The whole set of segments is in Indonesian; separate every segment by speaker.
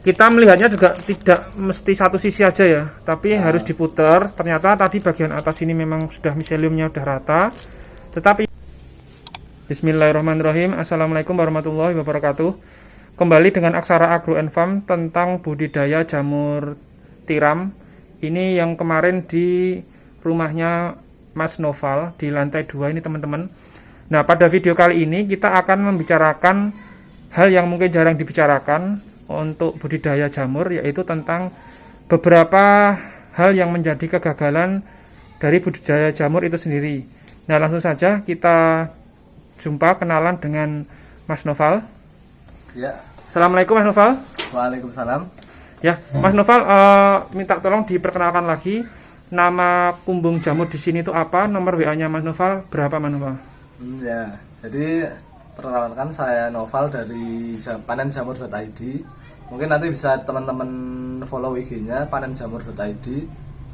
Speaker 1: kita melihatnya juga tidak mesti satu sisi aja ya, tapi harus diputar. Ternyata tadi bagian atas ini memang sudah miseliumnya udah rata, tetapi Bismillahirrahmanirrahim. Assalamualaikum warahmatullahi wabarakatuh. Kembali dengan Aksara Agro & Farm tentang budidaya jamur tiram. Ini yang kemarin di rumahnya Mas Noval di lantai 2 ini teman-teman. Nah, pada video kali ini kita akan membicarakan hal yang mungkin jarang dibicarakan untuk budidaya jamur, yaitu tentang beberapa hal yang menjadi kegagalan dari budidaya jamur itu sendiri. Nah, langsung saja kita jumpa kenalan dengan Mas Noval.
Speaker 2: Ya.
Speaker 1: Assalamualaikum Mas Noval.
Speaker 2: Waalaikumsalam.
Speaker 1: Ya, Mas Noval, minta tolong diperkenalkan lagi nama kumbung jamur di sini itu apa, nomor WA-nya Mas Noval berapa Mas Noval?
Speaker 2: Ya, jadi perkenalkan saya Noval dari panenjamur.id. Mungkin nanti bisa teman-teman follow IG-nya panenjamur.id.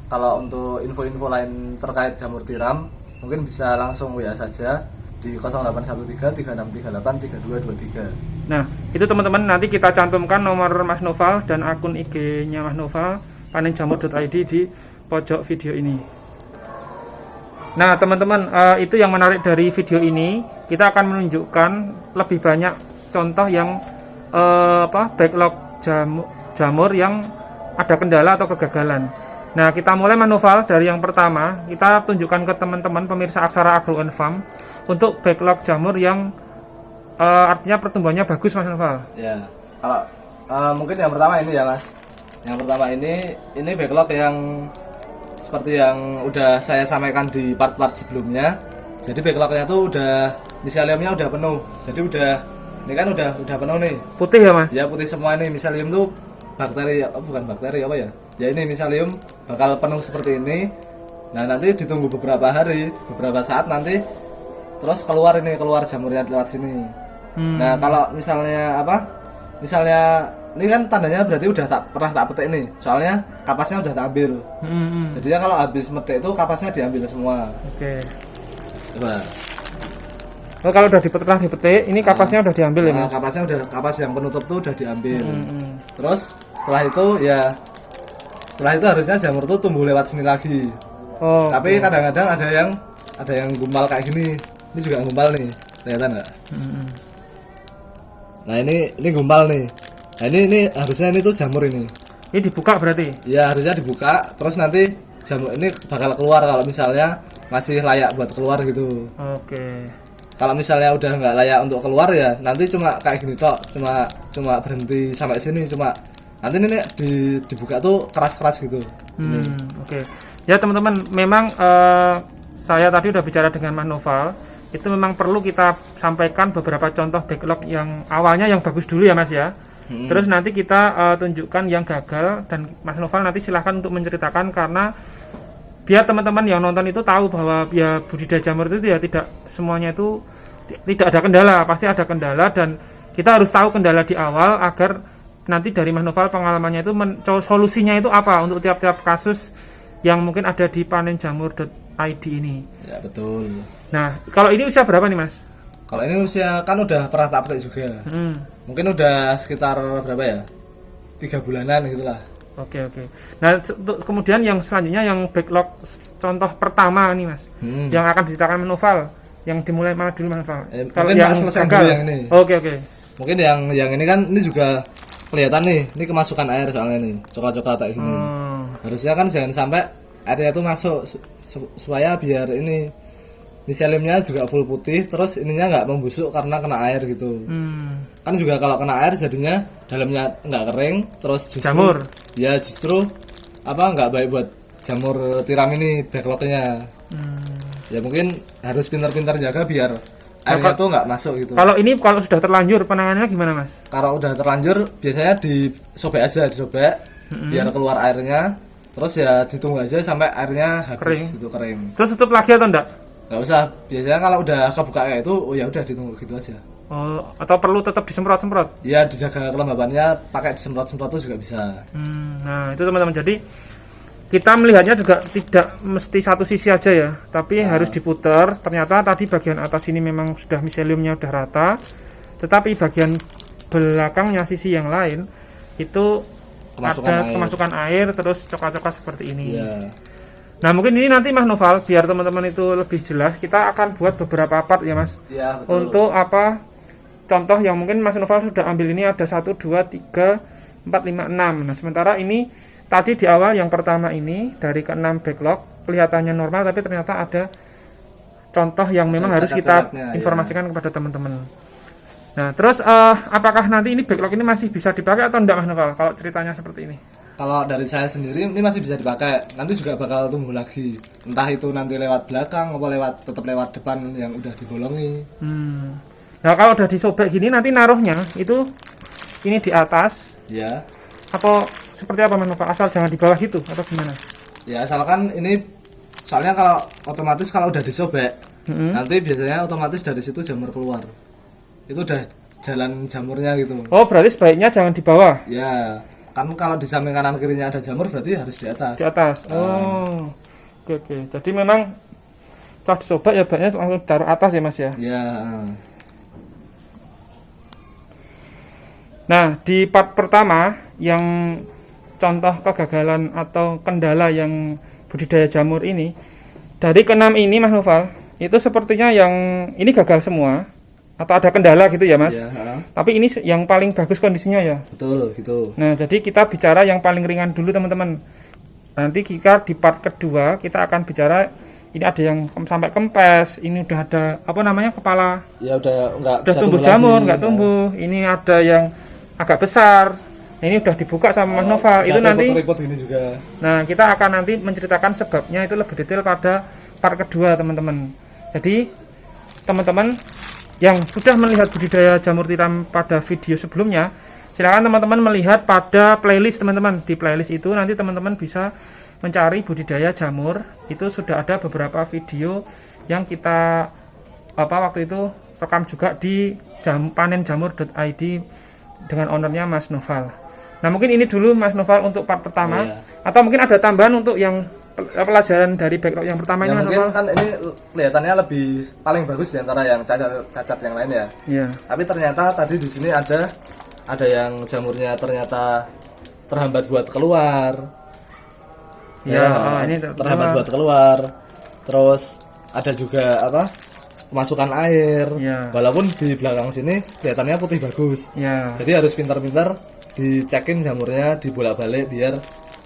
Speaker 2: Kalau untuk info-info lain terkait jamur tiram, mungkin bisa langsung WA saja di 0813 3638 3223.
Speaker 1: Nah, itu teman-teman nanti kita cantumkan nomor Mas Noval dan akun IG-nya Mas Noval panenjamur.id di pojok video ini. Nah, teman-teman, itu yang menarik dari video ini. Kita akan menunjukkan lebih banyak contoh yang backlog jamur yang ada kendala atau kegagalan. Nah, kita mulai Mas Noval dari yang pertama. Kita tunjukkan ke teman-teman pemirsa Aksara Agro & Farm untuk backlog jamur yang artinya pertumbuhannya bagus Mas Noval.
Speaker 2: Ya, kalau mungkin yang pertama ini ya Mas. Yang pertama ini backlog yang seperti yang udah saya sampaikan di part-part sebelumnya. Jadi backlognya tuh udah miseliumnya udah penuh. Jadi ini kan udah penuh nih.
Speaker 1: Putih ya Mas?
Speaker 2: Ya putih semua ini. Miselium tuh bakteri, bukan bakteri apa ya? Ya ini miselium bakal penuh seperti ini. Nah, nanti ditunggu beberapa hari, beberapa saat nanti terus keluar jamurnya lewat sini. Nah, kalau misalnya ini kan tandanya berarti udah pernah tak petik nih. Soalnya kapasnya udah tak ambil. Jadinya kalau habis metik itu kapasnya diambil semua.
Speaker 1: Oke.
Speaker 2: Coba.
Speaker 1: Oh, kalau udah dipetik, ini kapasnya udah diambil ya Mas?
Speaker 2: Kapas yang penutup tuh udah diambil. Terus setelah itu harusnya jamur tuh tumbuh lewat sini lagi. Oh. Tapi kadang-kadang ada yang gumpal kayak gini. Ini juga gumpal nih, kelihatan nggak? Nah ini gumpal nih. Nah ini harusnya ini tuh jamur ini.
Speaker 1: Ini dibuka berarti? Ya,
Speaker 2: harusnya dibuka. Terus nanti jamur ini bakal keluar kalau misalnya masih layak buat keluar gitu.
Speaker 1: Oke.
Speaker 2: Kalau misalnya udah nggak layak untuk keluar ya nanti cuma kayak gini tok, cuma berhenti sampai sini, cuma nanti ini dibuka tuh keras-keras gitu.
Speaker 1: Oke. Ya teman-teman, memang saya tadi udah bicara dengan Mas Noval. Itu memang perlu kita sampaikan beberapa contoh backlog yang awalnya yang bagus dulu ya Mas ya. Terus nanti kita tunjukkan yang gagal, dan Mas Noval nanti silahkan untuk menceritakan, karena biar teman-teman yang nonton itu tahu bahwa ya budidaya jamur itu ya tidak semuanya itu tidak ada kendala, pasti ada kendala, dan kita harus tahu kendala di awal agar nanti dari Mas Noval pengalamannya itu solusinya itu apa untuk tiap-tiap kasus yang mungkin ada di panenjamur.id ini. Ya, betul. Nah, kalau ini usia berapa nih Mas?
Speaker 2: Kalau ini usia kan udah pernah tak petik juga. Mungkin udah sekitar berapa ya? 3 bulanan gitulah.
Speaker 1: Oke. Nah, kemudian yang selanjutnya yang backlog contoh pertama nih Mas, yang akan diceritakan Mas Noval, yang dimulai mana dulu Mas Noval?
Speaker 2: Kalau yang selesai dulu yang ini.
Speaker 1: Oke.
Speaker 2: Mungkin yang ini kan ini juga kelihatan nih, ini kemasukan air soalnya nih, coklat-coklat kayak gini. Harusnya kan jangan sampai airnya tuh masuk supaya biar ini miseliumnya juga full putih, terus ininya nggak membusuk karena kena air gitu. Kan juga kalau kena air jadinya dalamnya nggak kering, terus justru nggak baik buat jamur tiram ini backlognya. Ya mungkin harus pintar-pintar jaga biar airnya tuh nggak masuk gitu.
Speaker 1: Kalau sudah terlanjur penanganannya gimana Mas?
Speaker 2: Kalau udah terlanjur biasanya disobek biar keluar airnya, terus ya ditunggu aja sampai airnya habis kering.
Speaker 1: Terus tutup lagi atau enggak?
Speaker 2: Nggak usah, biasanya kalau udah kebuka kayak itu ya udah ditunggu gitu aja.
Speaker 1: Oh, atau perlu tetap disemprot-semprot?
Speaker 2: Ya, dijaga kelembabannya pakai disemprot-semprot itu juga bisa.
Speaker 1: Nah, itu teman-teman. Jadi kita melihatnya juga tidak mesti satu sisi aja ya, tapi harus diputar. Ternyata tadi bagian atas ini memang sudah miseliumnya udah rata, tetapi bagian belakangnya sisi yang lain itu
Speaker 2: Kemasukan
Speaker 1: ada
Speaker 2: air.
Speaker 1: kemasukan air terus coklat-coklat seperti ini.
Speaker 2: Ya.
Speaker 1: Nah mungkin ini nanti Mas Noval biar teman-teman itu lebih jelas kita akan buat beberapa part ya Mas.
Speaker 2: Ya, betul.
Speaker 1: Untuk apa contoh yang mungkin Mas Noval sudah ambil ini ada 1, 2, 3, 4, 5, 6. Nah sementara ini tadi di awal yang pertama ini dari ke-6 backlog kelihatannya normal tapi ternyata ada contoh yang memang harus kita
Speaker 2: cacat-cacatnya,
Speaker 1: informasikan kepada teman-teman. Nah terus apakah nanti ini backlog ini masih bisa dipakai atau enggak Mas Noval kalau ceritanya seperti ini?
Speaker 2: Kalau dari saya sendiri ini masih bisa dipakai. Nanti juga bakal tumbuh lagi. Entah itu nanti lewat belakang atau tetap lewat depan yang udah dibolongi.
Speaker 1: Nah kalau udah disobek gini nanti naruhnya itu ini di atas
Speaker 2: Ya.
Speaker 1: atau seperti apa Mas Noval? Asal jangan di bawah gitu atau gimana?
Speaker 2: Ya, asalkan ini soalnya kalau otomatis kalau udah disobek, nanti biasanya otomatis dari situ jamur keluar. Itu udah jalan jamurnya gitu.
Speaker 1: Oh berarti sebaiknya jangan di bawah.
Speaker 2: Ya, kan kalau di samping kanan kirinya ada jamur berarti harus di atas.
Speaker 1: Di atas. Oh. Oke. Jadi memang setelah disobek ya baiknya langsung taruh atas ya Mas ya.
Speaker 2: Ya.
Speaker 1: Nah, di part pertama yang contoh kegagalan atau kendala yang budidaya jamur ini dari ke-6 ini Mas Noval itu sepertinya yang ini gagal semua atau ada kendala gitu ya Mas.
Speaker 2: Ya,
Speaker 1: Tapi ini yang paling bagus kondisinya ya.
Speaker 2: betul gitu.
Speaker 1: Nah, jadi kita bicara yang paling ringan dulu teman-teman. Nanti kita di part kedua kita akan bicara ini ada yang sampai kempes, ini udah ada apa namanya kepala
Speaker 2: Ya udah enggak
Speaker 1: udah
Speaker 2: bisa
Speaker 1: tumbuh
Speaker 2: tumbuh
Speaker 1: jamur,
Speaker 2: lagi.
Speaker 1: nggak tumbuh. Ini ada yang agak besar. Nah, ini udah dibuka sama Mas Noval. Itu
Speaker 2: Nggak
Speaker 1: nanti.
Speaker 2: repot-repot gini juga.
Speaker 1: Nah, kita akan nanti menceritakan sebabnya itu lebih detail pada part kedua teman-teman. Jadi teman-teman yang sudah melihat budidaya jamur tiram pada video sebelumnya, silakan teman-teman melihat pada playlist teman-teman. Di playlist itu nanti teman-teman bisa mencari budidaya jamur. Itu sudah ada beberapa video yang kita waktu itu rekam juga di panenjamur.id dengan ownernya Mas Noval. Nah mungkin ini dulu Mas Noval untuk part pertama.
Speaker 2: Iya.
Speaker 1: Atau mungkin ada tambahan untuk yang pelajaran dari backlog yang pertama
Speaker 2: Ya
Speaker 1: ini Mas
Speaker 2: mungkin
Speaker 1: Noval.
Speaker 2: kan ini kelihatannya lebih paling bagus diantara yang cacat yang lain ya.
Speaker 1: Iya.
Speaker 2: Tapi ternyata tadi di sini ada yang jamurnya ternyata terhambat buat keluar.
Speaker 1: Ya, ini
Speaker 2: terhambat buat keluar. Terus ada juga kemasukan air.
Speaker 1: Ya.
Speaker 2: Walaupun di belakang sini kelihatannya putih bagus.
Speaker 1: Ya.
Speaker 2: Jadi harus pintar-pintar dicekin jamurnya, dibolak-balik biar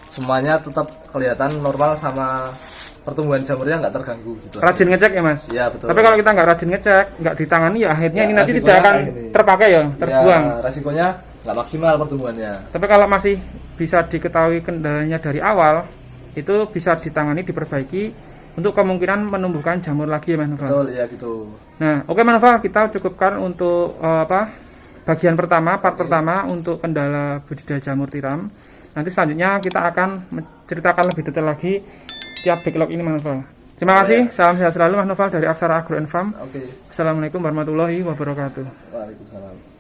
Speaker 2: semuanya tetap kelihatan normal sama pertumbuhan jamurnya nggak terganggu gitu.
Speaker 1: Rajin ngecek ya Mas.
Speaker 2: Iya betul.
Speaker 1: Tapi kalau kita nggak rajin ngecek, nggak ditangani ya akhirnya
Speaker 2: Ya,
Speaker 1: ini nanti
Speaker 2: resikonya
Speaker 1: tidak akan
Speaker 2: kayak gini.
Speaker 1: terpakai ya, terbuang.
Speaker 2: Ya, resikonya nggak maksimal pertumbuhannya.
Speaker 1: Tapi kalau masih bisa diketahui kendalanya dari awal, itu bisa ditangani, diperbaiki untuk kemungkinan menumbuhkan jamur lagi ya Mas Noval.
Speaker 2: Betul ya gitu.
Speaker 1: Nah, oke Mas Noval, kita cukupkan untuk bagian pertama, part pertama untuk kendala budidaya jamur tiram. Nanti selanjutnya kita akan menceritakan lebih detail lagi tiap backlog ini Mas Noval. Terima kasih, salam sehat selalu Mas Noval dari Aksara Agro and Farm.
Speaker 2: Oke.
Speaker 1: Assalamualaikum warahmatullahi wabarakatuh.
Speaker 2: Waalaikumsalam.